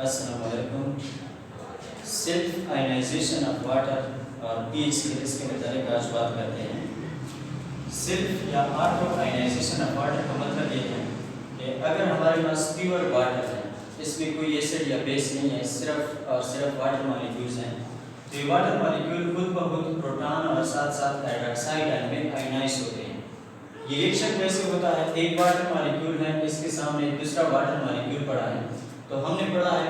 अस्सलामुअलैकुम। Self ionisation of water और pH scale इसके मुताबिक आज बात करते हैं। सेल्फ या auto of ionisation of water का मतलब ये है कि अगर हमारे पास प्योर वाटर है, इसमें कोई एसिड या बेस नहीं है, सिर्फ और सिर्फ वाटर मॉलिक्यूल्स हैं, तो ये वाटर मॉलिक्यूल खुद ब खुद प्रोटॉन और साथ साथ हाइड्रोक्साइड आयन में आयनाइज होते हैं। ये रिएक्शन कैसे होता है? एक वाटर मॉलिक्यूल है, इसके सामने दूसरा वाटर मॉलिक्यूल पड़ा है, तो हमने पढ़ा है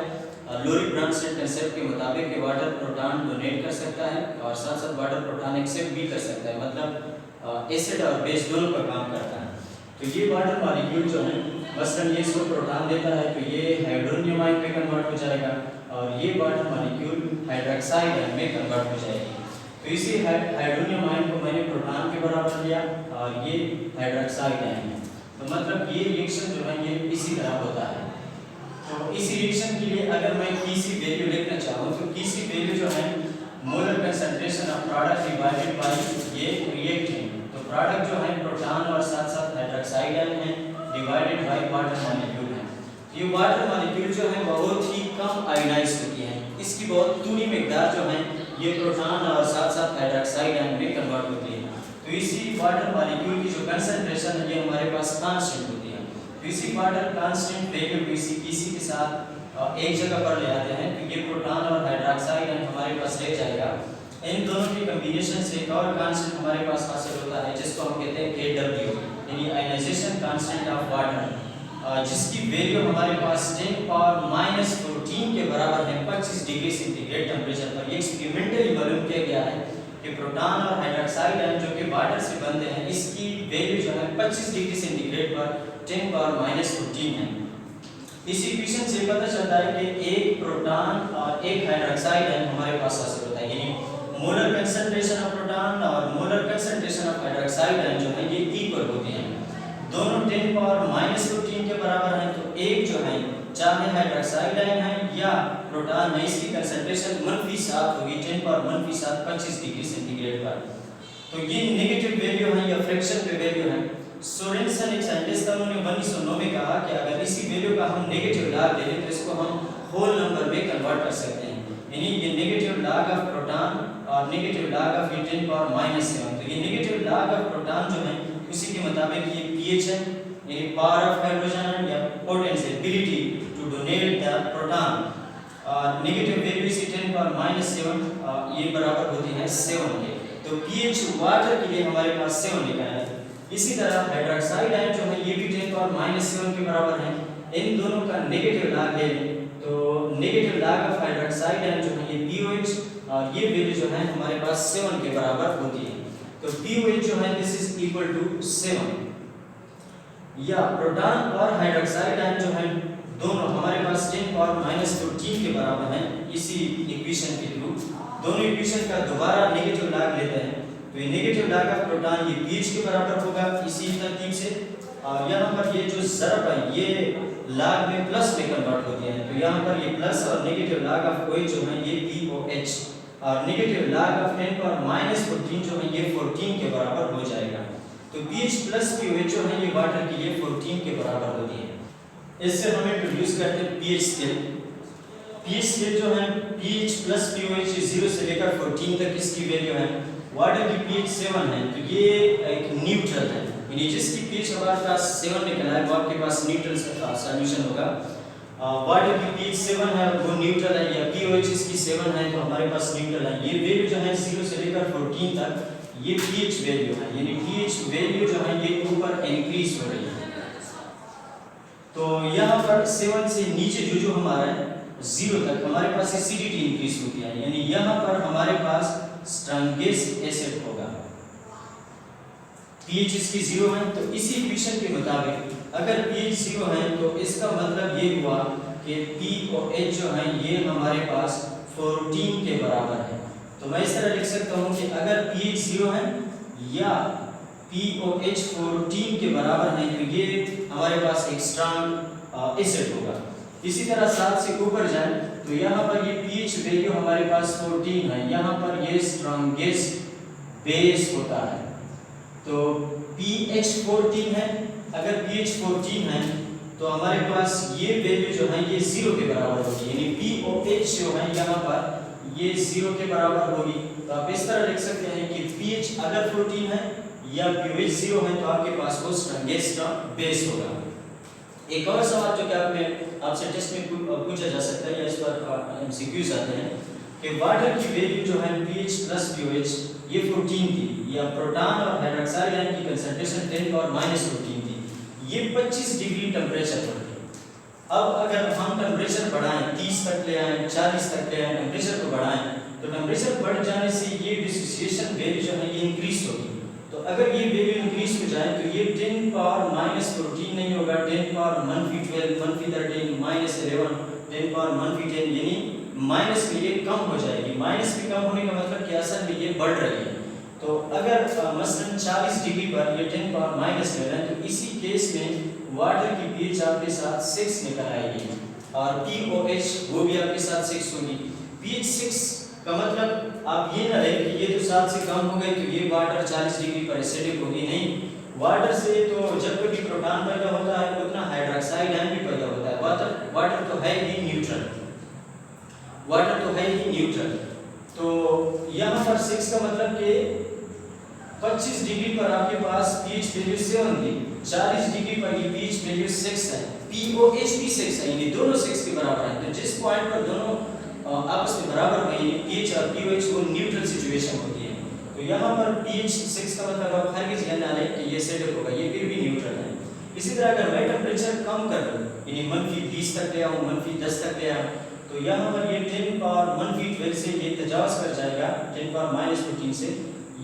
लोरी-ब्रांसटेड कंसेप्ट के मुताबिक कि वाटर प्रोटॉन डोनेट कर सकता है और साथ साथ वाटर प्रोटॉन एक्सेप्ट भी कर सकता है, मतलब एसिड और बेस दोनों पर काम करता है। तो ये वाटर मॉलिक्यूल जो है, मसलन ये इसको प्रोटॉन देता है तो ये हाइड्रोनियम आयन में कन्वर्ट हो जाएगा और ये वाटर मॉलिक्यूल हाइड्रोक्साइड आयन में कन्वर्ट हो जाएगी। तो इसी हाइड्रोनियम आयन को मैंने प्रोटॉन के बराबर लिया और ये हाइड्रोक्साइड आयन है, तो मतलब ये रिएक्शन जो है ये इसी तरह होता है। तो इसी रिएक्शन के लिए अगर मैं किसी वैल्यू लिखना चाहूँ तो किसी वैल्यू जो है molar concentration of product divided by ये रिएक्टेंट, तो प्रोडक्ट जो है प्रोटॉन और साथ साथ हाइड्रोक्साइड आयन है डिवाइडेड बाय वाटर मॉलिक्यूल है। ये वाटर मॉलिक्यूल जो है बहुत ही कम आयोनाइज होती है, इसकी बहुत थोड़ी मिकदार जो है ये प्रोटॉन और साथ साथ हाइड्रोक्साइड आयन में कन्वर्ट होती है। तो इसी वाटर मॉलिक्यूल की जो कंसंट्रेशन है ये हमारे पास कांस्टेंट होती है। तो इसी वाटर कांस्टेंट वैल्यू को किसी के साथ एक जगह पर ले आते हैं, तो ये प्रोटॉन और हाइड्रोक्साइड आयन हमारे पास रह जाएगा। इन दोनों के कॉम्बिनेशन से एक और कांस्टेंट हमारे पास हासिल होता है जिसको हम कहते हैं Kw, यानी आयनाइजेशन कांस्टेंट ऑफ वाटर, जिसकी वैल्यू हमारे पास 10⁻⁻14 के बराबर है 25 डिग्री सेंटीग्रेड टेम्परेचर पर। ये एक्सपेरिमेंटली मालूम किया गया है कि प्रोटॉन और हाइड्रोक्साइड आयन जो कि वाटर से बनते हैं, इसकी वैल्यू जो है 25 डिग्री सेंटीग्रेड पर 10⁻⁻14 है। इसी इक्वेशन से पता चलता है कि एक प्रोटॉन और एक हाइड्रोक्साइड आयन हमारे पास हासिल होता है, यानी मोलर कंसंट्रेशन ऑफ प्रोटॉन और molar concentration of hydroxide ion जो है ये इक्वल होते हैं, दोनों 10⁻⁻14 के बराबर हैं। तो एक जो है चाहे हाइड्रोक्साइड आयन है या प्रोटॉन है, इसकी कंसंट्रेशन -7 होगी, 10⁻⁻7 25 डिग्री सेंटीग्रेड पर। तो ये नेगेटिव वैल्यू है या फ्रैक्शन पे वैल्यू है। सोरेनसन एक साइंटिस्ट था, उन्होंने 1909 में कहा कि अगर इसी वैल्यू का हम नेगेटिव लॉग ले लें तो इसको हम होल नंबर में कन्वर्ट कर सकते हैं, यानी ये नेगेटिव लॉग ऑफ प्रोटॉन और नेगेटिव लॉग ऑफ 10⁻⁻7। तो ये नेगेटिव लॉग ऑफ प्रोटॉन जो है उसी के मुताबिक ये pH है, यानी पावर ऑफ हाइड्रोजन या potential ability to donate the proton, और नेगेटिव वैल्यू इसी 10⁻⁻7 ये बराबर होती है 7 के। तो pH वाटर के लिए हमारे पास 7 लिखा है। इसी तरह हाइड्रोक्साइड आयन जो है ये भी 10⁻�7 के बराबर है। इन दोनों का नेगेटिव लॉग ले लें तो negative log of hydroxide ion जो है ये pOH, और ये वैल्यू जो है हमारे पास 7 के बराबर होती है। तो pOH जो है दिस इज इक्वल टू 7, या प्रोटॉन और हाइड्रोक्साइड आयन जो है दोनों हमारे पास 10⁻⁻14 के बराबर हैं। इसी इक्वेशन के थ्रू दोनों इक्वेशन का दोबारा नेगेटिव लॉग लेते हैं, तो ये नेगेटिव लॉग ऑफ प्रोटॉन ये pH के बराबर होगा इसी तरतीब से, और यहाँ पर ये जो ज़रब है ये लॉग में प्लस में कन्वर्ट होती है, तो यहाँ पर ये प्लस और नेगेटिव लॉग ऑफ OH जो है ये POH, और नेगेटिव लॉग ऑफ 10⁻⁻14 जो है ये 14 के बराबर हो जाएगा। तो pH प्लस pOH जो है ये वाटर के लिए 14 के बराबर होती है। इससे हम इंट्रोड्यूस करते हैं pH स्केल। pH स्केल जो है pH प्लस pOH 0 से लेकर 14 तक इसकी वैल्यू है। वाटर की pH 7 है, तो ये एक न्यूट्रल है, यानी जिसकी pH हमारे पास 7 निकला है वो आपके पास न्यूट्रल सॉल्यूशन होगा। वाटर की pH 7 है और वो न्यूट्रल है, या pOH इसकी 7 है तो हमारे पास न्यूट्रल है। ये वैल्यू जो है 0 से लेकर 14 तक ये pH वैल्यू है, यानी pH वैल्यू जो है ये ऊपर इंक्रीज हो रही है। तो यहाँ पर 7 से नीचे जो हमारा 0 तक हमारे पास एसिडिटी इंक्रीज होती है, यानी यहाँ पर हमारे पास स्ट्रॉन्गेस्ट एसिड होगा। pH इसकी 0 है, तो इसी इक्वेशन के मुताबिक अगर pH 0 है तो इसका मतलब ये हुआ कि POH जो है ये हमारे पास 14 के बराबर है। तो मैं इस तरह लिख सकता हूँ कि अगर pH 0 है या POH 14 के बराबर है तो ये हमारे पास एक स्ट्रॉन्ग एसिड होगा। इसी तरह 7 से ऊपर जाए तो यहाँ पर ये pH वैल्यू हमारे पास 14 है, यहाँ पर ये स्ट्रॉन्गेस्ट बेस होता है। तो pH 14 है, अगर pH 14 है तो हमारे पास ये वैल्यू जो है ये 0 के बराबर होगी, यानी pOH जो है यहाँ पर ये 0 के बराबर होगी। तो आप इस तरह लिख सकते हैं कि pH अगर 14 है या pOH 0 है तो आपके पास वो स्ट्रॉन्गेस्ट बेस होगा। एक और सवाल जो कि आपसे टेस्ट में पूछा जा सकता है या इस पर एमसीक्यूज आते हैं कि वाटर की वैल्यू जो है pH प्लस pOH ये 14 थी, या प्रोटॉन और हाइड्रोक्साइड आयन की कंसंट्रेशन 10⁻14 थी, ये 25 डिग्री टेम्परेचर पर थी। अब अगर हम टेम्परेचर बढ़ाएं 30 तक ले आए, 40 तक ले आए, टेम्परेचर को बढ़ाएं तो टेम्परेचर बढ़ जाने से ये डिसोसिएशन वैल्यू जो है ये इंक्रीज होगी। तो अगर ये वैल्यू इंक्रीज हो जाए तो ये 10⁻14 नहीं होगा, 10⁻-12 -13 -11 10⁻-10 यानी माइनस में ये कम हो जाएगी। माइनस में कम होने का मतलब कि असल में ये बढ़ रही है। तो अगर मसलन 40 डिग्री पर ये 10⁻-11 तो इसी केस में वाटर की pH आपके साथ 6 निकल आएगी और pOH वो भी आपके साथ 6 होगी। pH 6 का मतलब आप ये ना लें कि ये तो 7 से कम हो गई तो ये वाटर 40 डिग्री पर एसिडिक होगी, नहीं। वाटर से तो जब कभी प्रोटॉन पैदा होता है उतना हाइड्रोक्साइड आयन भी पैदा होता है। वाटर तो है ही न्यूट्रल, वाटर तो है ही न्यूट्रल। तो यहाँ पर 6 का मतलब कि 25 डिग्री पर आपके पास pH वैल्यू 7 थी, 40 डिग्री पर ये pH वैल्यू 6 है, pOH भी 6 है, यानी दोनों 6 के बराबर हैं। तो जिस पॉइंट पर दोनों आपस में बराबर हैं यानी pH और pOH वो न्यूट्रल सिचुएशन होती है। तो यहाँ पर pH 6 का मतलब आप हर किसी ध्यान डालें कि ये एसिडिक होगा, ये फिर भी न्यूट्रल है। इसी तरह अगर मैं टेम्परेचर कम कर दूं यानी -20 तक ले आऊं, -10 तक ले आऊं तो यहाँ पर ये 10⁻-12 से ये तजावज़ कर जाएगा 10⁻-14 से,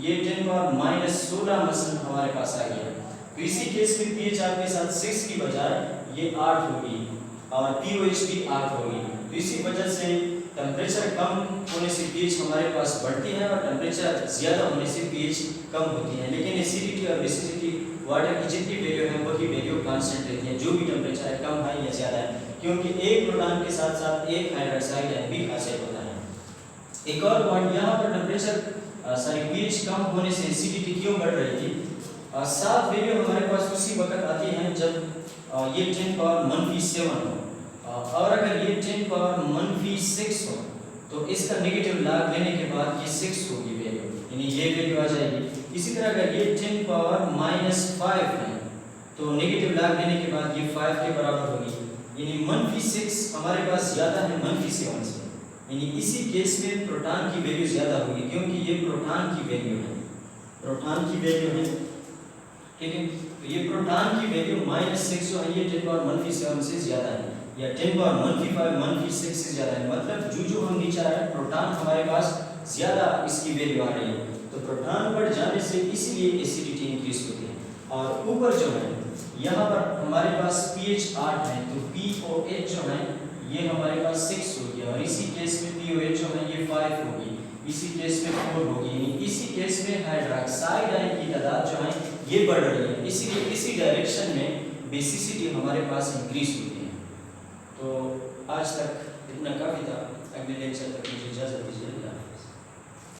ये 10⁻-16 मसलन हमारे पास आ गया। तो इसी केस में pH आपके साथ 6 की बजाय ये 8 होगी और pOH भी 8 होगी। तो इसी वजह से टेम्परेचर कम होने से pH हमारे पास बढ़ती है और टेम्परेचर ज़्यादा होने से pH कम होती है। लेकिन एसिडिटी और बेसिसिटी वाटर की जितनी वैल्यू है वही वैल्यू कांस्टेंट रहती है, जो भी टेम्परेचर है कम है या ज़्यादा है, क्योंकि एक प्रोटॉन के साथ साथ एक हाइड्रोक्साइड आयन भी हासिल होता है। एक और पॉइंट यहाँ पर टेम्परेचर pH कम होने से एसिडिटी क्यों बढ़ रही थी। 7 वैल्यू हमारे पास उसी वक्त आती हैं जब ये 10⁻-7 हो और अगर ये 10⁻-6 हो तो इसका नेगेटिव लॉग लेने के बाद ये 6 होगी वैल्यू, यानी ये वैल्यू आ जाएगी। इसी तरह अगर ये 10⁻-5 है तो नेगेटिव लॉग लेने के बाद ये 5 के बराबर होगी, यानी -6 हमारे पास ज़्यादा है -7 से, यानी इसी केस में प्रोटॉन की वैल्यू ज़्यादा होगी क्योंकि ये प्रोटॉन की वैल्यू है, प्रोटॉन की वैल्यू है, ठीक है। तो ये प्रोटॉन की वैल्यू -6 जो है ये 10⁻-7 से ज़्यादा है या 10⁻-5 -6 से ज़्यादा है, मतलब जो हम नीचे आ रहे हैं प्रोटॉन हमारे पास ज़्यादा इसकी वैल्यू आ रही है। तो प्रोटॉन बढ़ जाने से इसलिए एसिडिटी इंक्रीज होती है। और ऊपर जो है यहाँ पर हमारे पास pH 8 है तो pOH जो है ये हमारे पास 6 होगी और इसी केस में pOH जो है ये 5 होगी, इसी केस में 4 होगी, यानी इसी केस में हाइड्रोक्साइड आयन की तादाद जो है ये बढ़ रही है, इसीलिए इसी डायरेक्शन में बेसिसिटी हमारे पास इंक्रीज होती है। तो आज तक इतना काफ़ी था, अगले लेक्चर तक मुझे इजाज़त दीजिए।